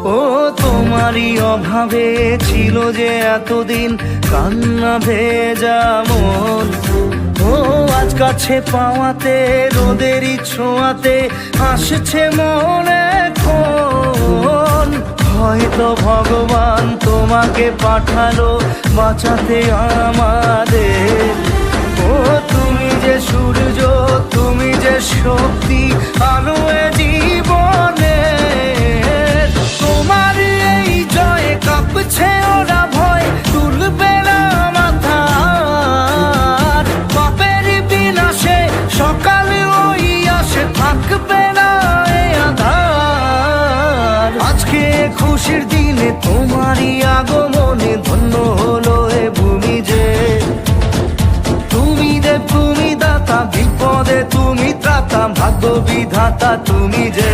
ও তোমারই অভাবে ছিল যে এতদিন কান্না ভেজা মন, ও আজ কাছে পাওয়াতে রোদেরই ছোঁয়াতে আসছে মনে কোন। হয়তো ভগবান তোমাকে পাঠালো বাঁচাতে আমাদের। ও তুমি যে সূর্য, তুমি যে শক্তি, আলো এ জীবনে। তোমার এই জয়ে কাঁপছে ওরা ভয়, তুলবে না মাথা। পাপের বিনাশে সকালে ওই আসে, থাকবে না এ আধার। আজকে খুশির দিনে তোমারই আগমনে ধন্য হলো এ ভূমি যে। তুমি দেব তুমি দাতা, বিপদে তুমি ত্রাতা, ভাগ্য বিধাতা তুমি যে।